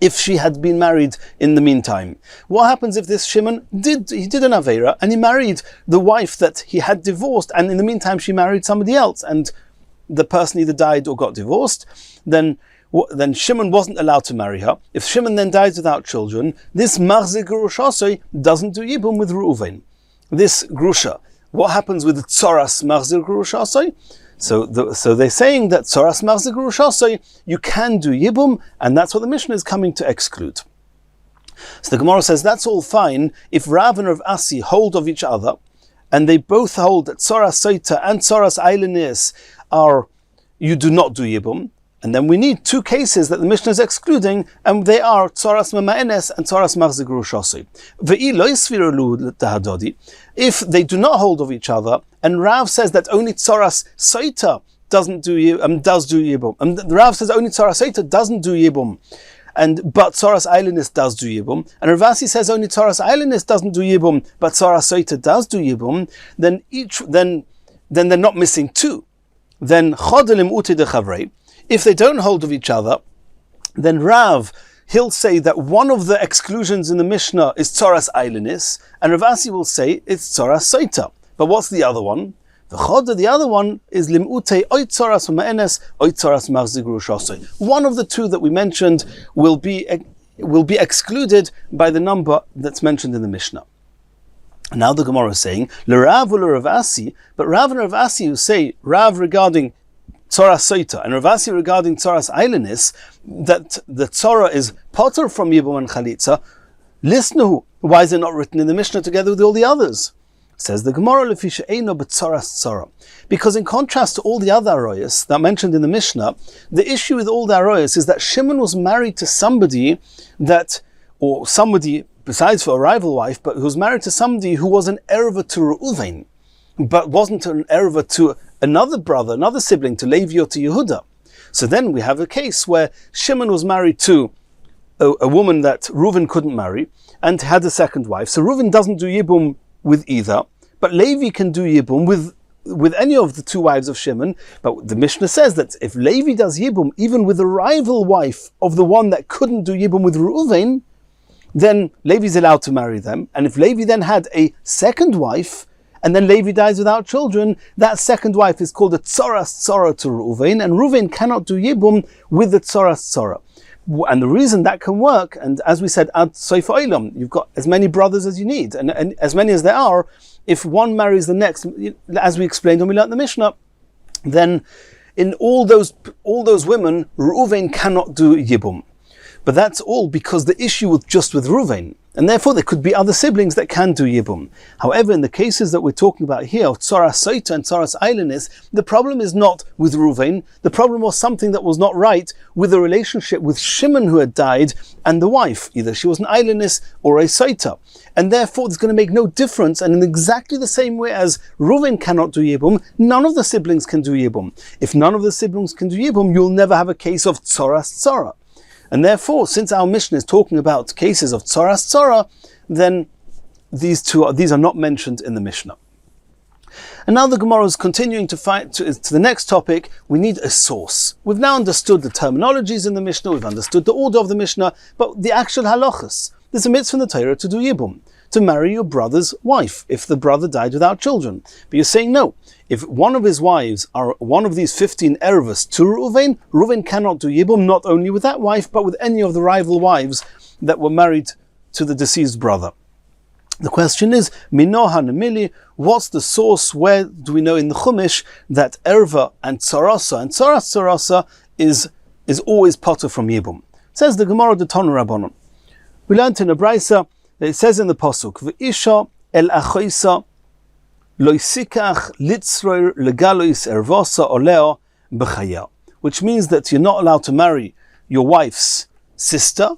if she had been married in the meantime. What happens if this Shimon did an Aveira and he married the wife that he had divorced, and in the meantime she married somebody else and the person either died or got divorced? Then Shimon wasn't allowed to marry her. If Shimon then dies without children, this Machzir Gurushasoi doesn't do Yibum with Reuven. This Grusha, what happens with the Tzoras Machzir Gurushasoi? So they're saying that Tzoras Machzir Gurushasoi, you can do Yibum, and that's what the Mishnah is coming to exclude. So the Gemara says that's all fine if Rav and Rav Asi hold of each other, and they both hold that Tzoras Soita and Tzoras Eilenis are, you do not do Yibum, and then we need two cases that the Mishnah is excluding, and they are Tzoras Mema'enes and Tzoras Machzik Rushosei. Ve'i lo yisviru tahadodi, if they do not hold of each other, and Rav says that only Tzoras Soita does do Yibum, and Rav says only Tzoras Soita doesn't do Yibum, but Tzoras Eilenis does do Yibum, and Ravasi says only Tzoras Eilenis doesn't do Yibum, but Tzoras Soita does do Yibum, then they're not missing two. Then Chodelim Uti de Chavrei, if they don't hold of each other, then Rav, he'll say that one of the exclusions in the Mishnah is Tzoras Eilenis, and Ravasi will say it's Tzoras Soita. But what's the other one? The other one is Lim'ute Oy Tzoras Ma'enes, Oy Tzoras Machzik Rushosei. One of the two that we mentioned will be excluded by the number that's mentioned in the Mishnah. Now the Gemara is saying, L'Rav u'Ravasi, but Rav and Ravasi who say, Rav regarding Tzoras Soita and Ravasi regarding Tzoras Eilenis, that the Tzora is potter from Yibum and Chalitza, listen, why is it not written in the Mishnah together with all the others? Says the Gemara, Lefisha Eino b'Tzoras Tzora. Because in contrast to all the other aroyas that mentioned in the Mishnah, the issue with all the aroyas is that Shimon was married to somebody besides for a rival wife, but who was married to somebody who was an erva to Reuven, but wasn't an erva to another brother, another sibling, to Levi or to Yehuda. So then we have a case where Shimon was married to a woman that Reuven couldn't marry, and had a second wife. So Reuven doesn't do Yibum with either, but Levi can do Yibum with any of the two wives of Shimon. But the Mishnah says that if Levi does Yibum even with the rival wife of the one that couldn't do Yibum with Reuven, then Levi's allowed to marry them. And if Levi then had a second wife, and then Levi dies without children, that second wife is called a Tzoras Tzora to Reuven, and Reuven cannot do Yibum with the Tzoras Tzora. And the reason that can work, and as we said, Ad Soif Olam, you've got as many brothers as you need, and as many as there are, if one marries the next, as we explained when we learned the Mishnah, then in all those women, Reuven cannot do Yibum. But that's all because the issue was just with Reuven, and therefore there could be other siblings that can do Yibum. However, in the cases that we're talking about here, Tzoras Soita and Tzoras Eilenis, the problem is not with Reuven, the problem was something that was not right with the relationship with Shimon who had died and the wife. Either she was an Eilenis or a Soita. And therefore it's going to make no difference, and in exactly the same way as Reuven cannot do Yibum, none of the siblings can do Yibum. If none of the siblings can do Yibum, you'll never have a case of Tzoras Tzora. And therefore, since our Mishnah is talking about cases of Tzoras Tzora, then these are not mentioned in the Mishnah. And now the Gemara is continuing to the next topic. We need a source. We've now understood the terminologies in the Mishnah, we've understood the order of the Mishnah, but the actual halachas. There's a mitzvah in the Torah to do Yibum, to marry your brother's wife, if the brother died without children. But you're saying no. If one of his wives are one of these 15 ervas to Reuven, Reuven cannot do Yibum, not only with that wife, but with any of the rival wives that were married to the deceased brother. The question is, Minoha Nemili, what's the source? Where do we know in the Chumash that erva and Tzoras Tzorasa is always potter from Yibum? Says the Gemara de Tonu Rabbanon. We learned in a Brisa that it says in the Pasuk, V'isha el achoisa loisikach litzroir legalois ervosa oleo b'chaya, which means that you're not allowed to marry your wife's sister.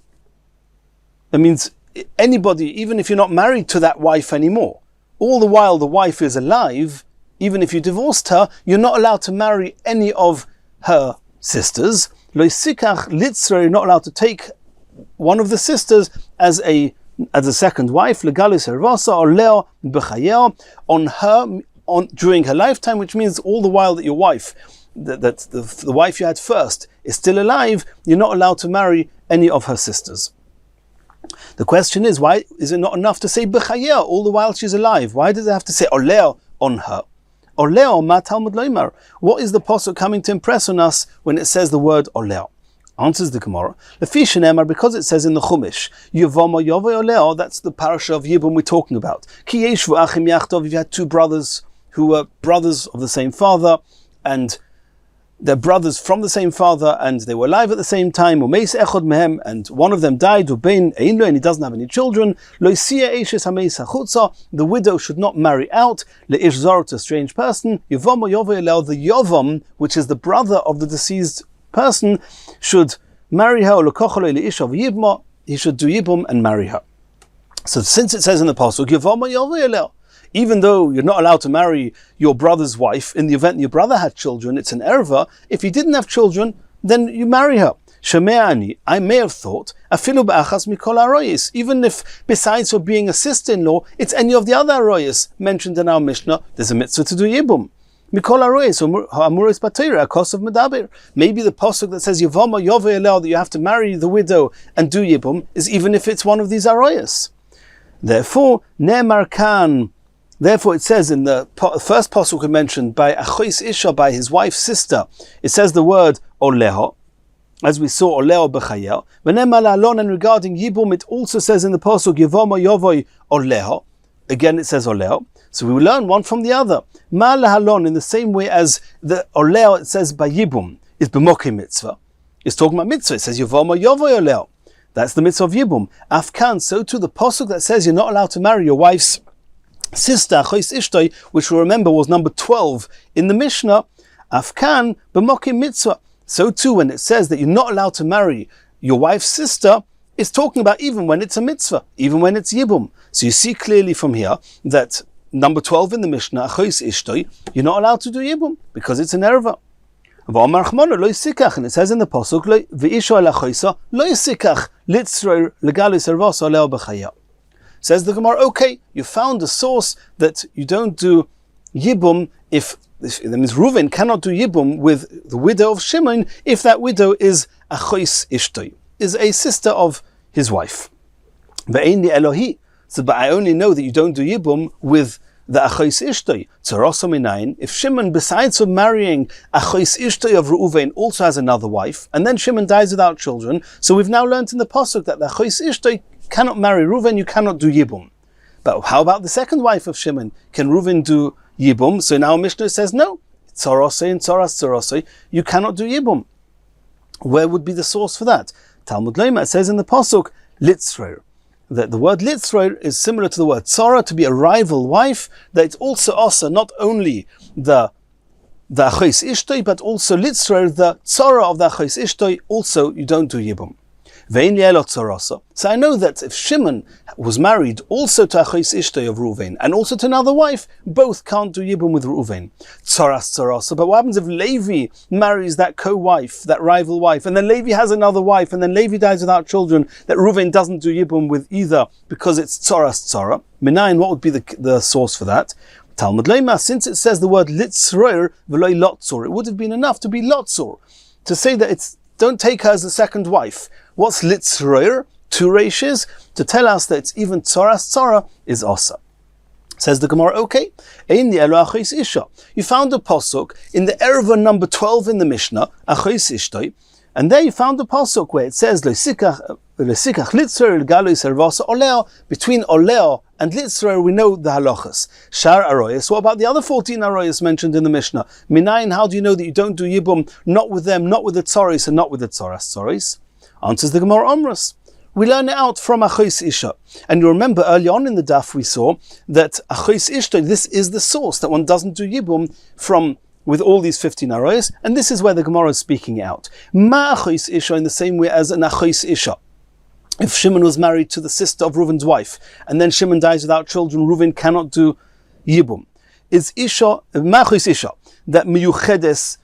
That means anybody, even if you're not married to that wife anymore, all the while the wife is alive, even if you divorced her, you're not allowed to marry any of her sisters. Loisikach litzroir, you're not allowed to take one of the sisters as a second wife, legalis hervasa or leo b'chayel, on during her lifetime, which means all the while that your wife, the wife you had first, is still alive, you're not allowed to marry any of her sisters. The question is, why is it not enough to say b'chayel all the while she's alive? Why does it have to say oleo on her? Oleo ma Talmud loimar. What is the pasuk coming to impress on us when it says the word oleo? Answers the Gemara, because it says in the Chumash, Yevamot, that's the parasha of Yibum we're talking about. Ki yeshvu achim yachtov, if you had two brothers who were brothers of the same father, and they're brothers from the same father and they were alive at the same time, and one of them died, and he doesn't have any children, the widow should not marry out to a strange person. The Yovam, which is the brother of the deceased person, should marry her. He should do Yibum and marry her. So since it says in the Pasuk, even though you're not allowed to marry your brother's wife, in the event your brother had children, it's an erva. If he didn't have children, then you marry her. Sheme'ani, I may have thought, afilu ba'achas mikol aroyis, even if besides for being a sister-in-law, it's any of the other aroyis mentioned in our Mishnah, there's a mitzvah to do Yibum. Mikol aroyis, ha'amuris batira, a kos of medaber. Maybe the pasuk that says Yavama Yovei Elel, that you have to marry the widow and do Yibum, is even if it's one of these aroyis. Therefore, ne'emar kan, therefore, it says in the first pasuk we mentioned, by Achois Isha, by his wife's sister, it says the word Oleho, as we saw Oleho b'chayel. And regarding Yibum, it also says in the pasuk Yavoma Yovoi Oleho. Again, it says Oleho. So we will learn one from the other. Ma lahalon, in the same way as the Oleho, it says by Yibum, is b'mokim mitzvah. It's talking about mitzvah. It says Yavoma Yovoi Oleho. That's the mitzvah of Yibum. Afkan, so too the pasuk that says you're not allowed to marry your wife's sister, Achois Ishtoi, which we'll remember was number 12 in the Mishnah, Afkan b'mokim mitzvah. So too when it says that you're not allowed to marry your wife's sister, it's talking about even when it's a mitzvah, even when it's Yibum. So you see clearly from here that number 12 in the Mishnah, Achois Ishtoi, you're not allowed to do Yibum because it's an erva. And it says in the pasuk, V'isho el achoisa lo yisikach litzror legalu servos oleo b'chaya. Says the Gemara, okay, you found a source that you don't do Yibum if that means Reuven cannot do Yibum with the widow of Shimon if that widow is Achois Ishtoi, is a sister of his wife. Ve'eini Elohi. So, but I only know that you don't do Yibum with the Achois Ishtoi. Tzaraso minayin. If Shimon, besides from marrying Achois Ishtoi of Reuven, also has another wife, and then Shimon dies without children, so we've now learnt in the pasuk that the Achois Ishtoi cannot marry Reuven, you cannot do Yibum. But how about the second wife of Shimon? Can Reuven do Yibum? So now Mishnah says no. Tzarosei and Tzaras Tzarosei, you cannot do Yibum. Where would be the source for that? Talmud Lema says in the pasuk Litzrer, that the word Litzrer is similar to the word Tzara, to be a rival wife, that it's also asa, not only the Achois Ishtoi, but also Litzrer, the Tzara of the Achois Ishtoi, also you don't do Yibum. So I know that if Shimon was married also to Achois Ishtoi of Reuven and also to another wife, both can't do Yibum with Reuven. But what happens if Levi marries that co-wife, that rival wife, and then Levi has another wife, and then Levi dies without children, that Reuven doesn't do Yibum with either because it's Tzaras Tzara? Minayin, what would be the source for that? Talmud Lema, since it says the word Litzroir v'loi Lotzor, it would have been enough to be Lotzor, to say that it's don't take her as a second wife. What's Litzroir? Two reishes, to tell us that it's even Tzaras Tzara is Asa. Says the Gemara, okay, Ein the Elo Achois Isha. You found a pasuk in the erva number 12 in the Mishnah, Achois Ishtoi, and there you found a pasuk where it says Lesikach Litzroir Galu Servasa Oleo. Between Oleo and Litzroir we know the halachas. Shar Aroyas. What about the other 14 Aroyas mentioned in the Mishnah? Minayin, how do you know that you don't do Yibum, not with them, not with the Tzaris, and not with the Tzaras Tzaris? Answers the Gemara Omrus. We learn it out from Achois Isha. And you remember early on in the Daf we saw that Achois Isha, this is the source, that one doesn't do Yibum from with all these 15 Aroyas, and this is where the Gemara is speaking out. Ma Achois Isha in the same way as an Achois Isha. If Shimon was married to the sister of Reuven's wife, and then Shimon dies without children, Reuven cannot do Yibum. Is Isha, Ma'achois Isha, that miyuchedes,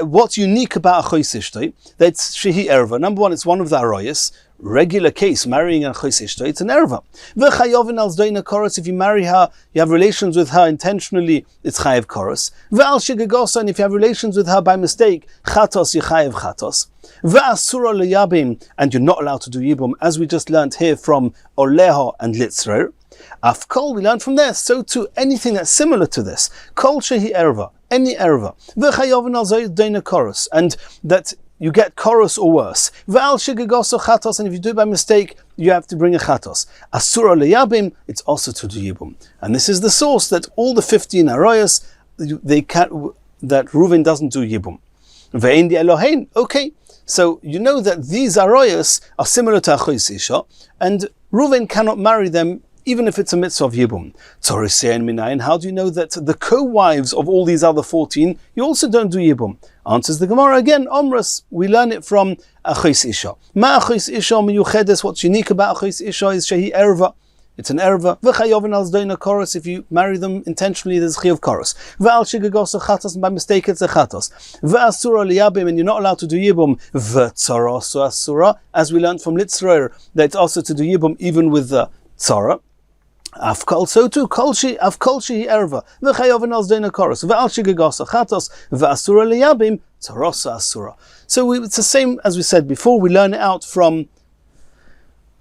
what's unique about Achois Ishtoi? That's shehi erva. Number one, it's one of the aroyas. Regular case, marrying an Achois Ishtoi, it's an erva. V'chayovin al zdoina koros, if you marry her, you have relations with her intentionally, it's chayev koros. V'al shigagosa, and if you have relations with her by mistake, chatos, you chayev chatos. V'asura leyabim, and you're not allowed to do Yibum, as we just learnt here from Oleho and Litzrer. Afkol, we learn from there, so too anything that's similar to this. Kol shehi erva, any erva. V'chayovin al zdoina koros, and that you get chorus or worse. V'al shigagoso chatos, and if you do it by mistake, you have to bring a chatos. Asura leyabim, it's also to do Yibum. And this is the source that all the 15 aroyas, that Reuven doesn't do Yibum. Ve'ein di Elohein. Okay, so you know that these aroyas are similar to Achois Isha, and Reuven cannot marry them even if it's a mitzvah of Yibum. Tzorisein minayin, how do you know that the co-wives of all these other 14, you also don't do Yibum? Answers the Gemara again, Omras, we learn it from Achois Isha. Ma Achois Isha miyuchedes, what's unique about Achois Isha is shehi erva. It's an erva. V'chayovin al zdoina koros. If you marry them intentionally, there's chiyuv koros. V'al shigagos chatos, and by mistake it's a chatos. V'asura liyabim, and you're not allowed to do yibum. V'tzaros asura, as we learned from Litzroyer, that it's also to do yibum even with the tzara. Afkal, so too. Kolshi erva. V'chayovin al zdoina koros. V'al shigagos chatos. V'asura liyabim. Tzaros asura. So it's the same as we said before. We learn it out from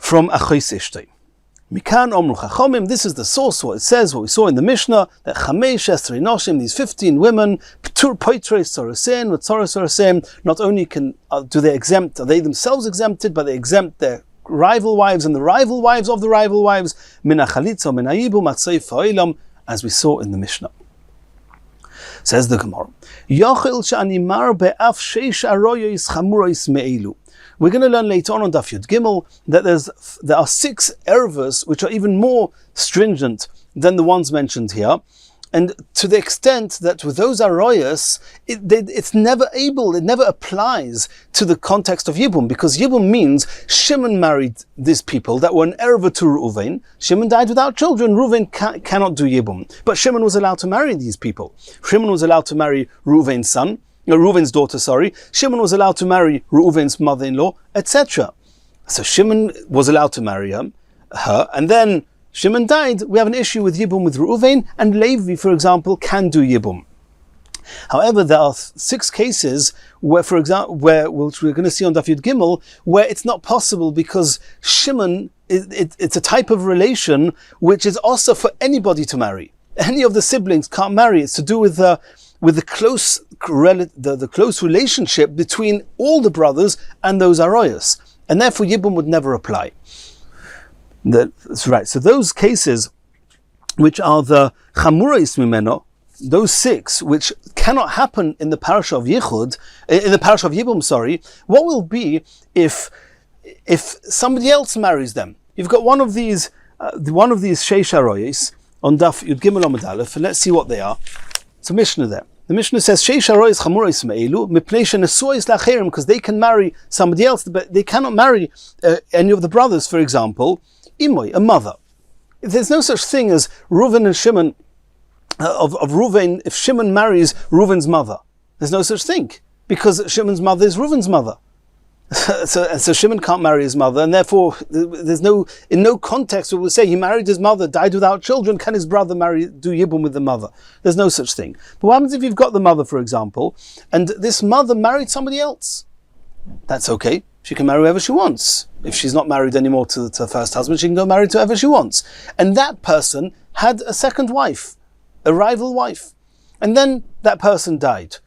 Achois Ishtay. Mikan Omru Chachomim, this is the source, what it says, what we saw in the Mishnah, that Chamesh Esrei Noshim, these 15 women, Ptur Poitrei Sorosein, with Sorosein, not only do they exempt, are they themselves exempted, but they exempt their rival wives and the rival wives of the rival wives, Mina Chalitza, Mina Yibu, Matzei Fa'ilam, as we saw in the Mishnah. Says the Gemara, Yochel Sh'animar Be'af Sheish Aroyos Chamuros Me'elu. We're going to learn later on Daf Yud Gimel that there are 6 ervas which are even more stringent than the ones mentioned here, and to the extent that with those aroyas, it never applies to the context of Yibum, because Yibum means Shimon married these people that were an erva to Reuven. Shimon died without children. Reuven cannot do Yibum, but Shimon was allowed to marry these people. Shimon was allowed to marry Reuven's daughter, Shimon was allowed to marry Reuven's mother-in-law, etc. So Shimon was allowed to marry her, and then Shimon died. We have an issue with Yibum with Reuven, and Levi, for example, can do Yibum. However, there are 6 cases where, for example, which we're going to see on Daf Yud Gimel, where it's not possible because Shimon, it's a type of relation which is also for anybody to marry. Any of the siblings can't marry. It's to do with the close relationship between all the brothers and those aroyas, and therefore Yibum would never apply. That's right. So those cases, which are the chamurais mimeno, those 6 which cannot happen in the parasha of Yichud, in the parasha of Yibum, what will be if somebody else marries them? You've got one of these sheish aroyas on Daf Yud Gimel Amud Aleph, and let's see what they are. It's a Mishnah there. The Mishnah says, Sheish aroyas chamurais me'elu, mipnei shenesuos lacherim, because they can marry somebody else, but they cannot marry any of the brothers, for example, imoy, a mother. There's no such thing as Reuven and Shimon, of Reuven, if Shimon marries Reuven's mother. There's no such thing, because Shimon's mother is Reuven's mother. So Shimon can't marry his mother, and therefore in no context we will say he married his mother, died without children, can his brother do Yibum with the mother? There's no such thing. But what happens if you've got the mother, for example, and this mother married somebody else? That's okay. She can marry whoever she wants. If she's not married anymore to her first husband, she can go marry to whoever she wants. And that person had a second wife, a rival wife, and then that person died.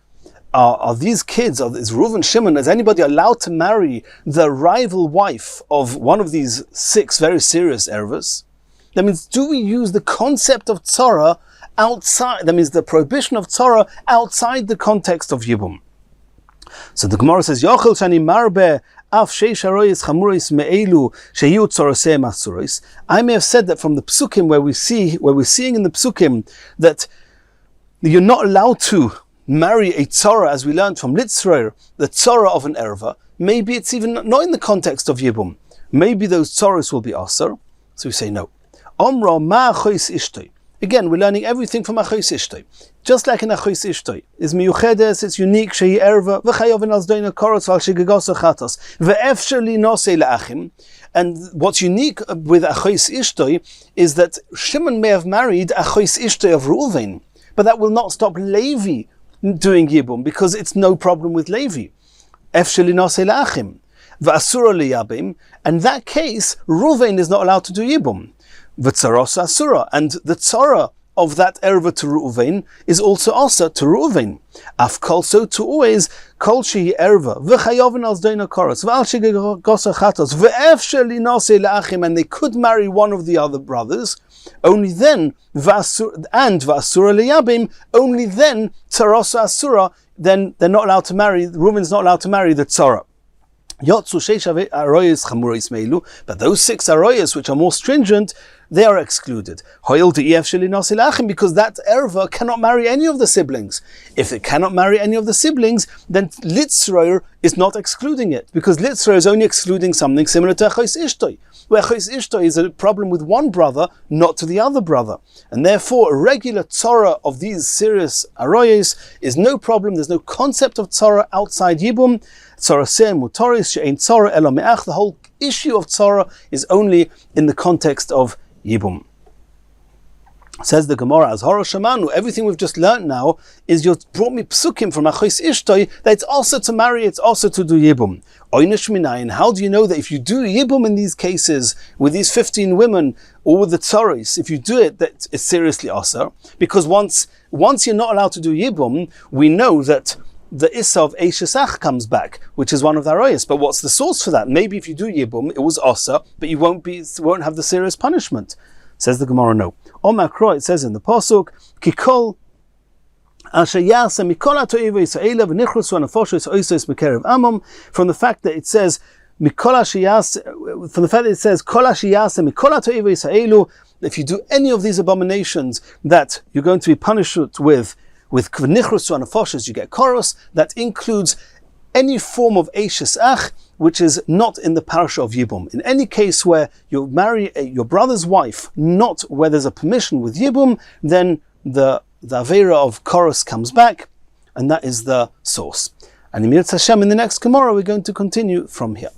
Are these kids, is Reuven, Shimon, is anybody allowed to marry the rival wife of one of these 6 very serious ervas? That means, do we use the concept of tzara outside, that means the prohibition of tzara outside the context of Yibum? So the Gemara says, Yochel shani marbe af sheish aroyis chamuris me'elu shehiu tzorosei masuris. I may have said that from the psukim where we're seeing in the psukim that you're not allowed to marry a tzara, as we learned from Litzroyer, the tzara of an erva. Maybe it's even not in the context of Yibum. Maybe those tzaras will be asar. So we say no. Omra ma achois ishtoi. Again, we're learning everything from achois ishtoi. Just like in achois ishtoi, is miyuchedes, it's unique, shehi erva, v'chayovin al zdoina koros val shigagos chatos, ve'efsher li nosei la'achim. And what's unique with achois ishtoi is that Shimon may have married achois ishtoi of Reuven, but that will not stop Levi doing Yibum, because it's no problem with Levi. Efsheli nosei la'achim, v'asura liyabim. In that case, Reuven is not allowed to do Yibum. V'tzaros asura, and the tzara of that erva to Reuven is also asa to Reuven. Af kol, so to always kol shehi erva v'chayoven al zdoina koros v'al shegosa chatos v'efshe linase le'achim, and they could marry one of the other brothers. Only then v'asura leyabim. Only then tzarosa asura. Then they're not allowed to marry. Reuven's not allowed to marry the tzara. But those 6 aroyas which are more stringent, they are excluded. Because that erva cannot marry any of the siblings. If it cannot marry any of the siblings, then litzroyer is not excluding it, because litzroyer is only excluding something similar to chos ishtoi, where chos ishtoi is a problem with one brother, not to the other brother. And therefore, a regular tzara of these serious aroyas is no problem. There's no concept of tzara outside Yibum. The whole issue of tzara is only in the context of Yibum. Says the Gemara, as Horo Shamanu, everything we've just learnt now is you brought me psukim from Achos Ishtoi that it's also to marry, it's also to do Yibum. Oynish minayin, how do you know that if you do Yibum in these cases with these 15 women or with the tzaris, if you do it, that it's seriously asa? Because once you're not allowed to do Yibum, we know that the Issa of Eishesach comes back, which is one of the Aroyas. But what's the source for that? Maybe if you do Yibum, it was Asa, but you won't have the serious punishment. Says the Gemara, no. Omar Kroy, it says in the Pasuk, Kikol Asher Yasa Mikol Atoiva Yisraela v'nichrusu anafoshes oisos mekerev amom, from the fact that it says Kol Asher Yasa Mikol Atoiva Yisraelu, if you do any of these abominations that you're going to be punished with k'v'nichrusu anafoshes, you get koros. That includes any form of eishes ach, which is not in the parasha of Yibum. In any case where you marry your brother's wife, not where there's a permission with Yibum, then the avera of koros comes back, and that is the source. And in Yitzchok Hashem, in the next Gemara, we're going to continue from here.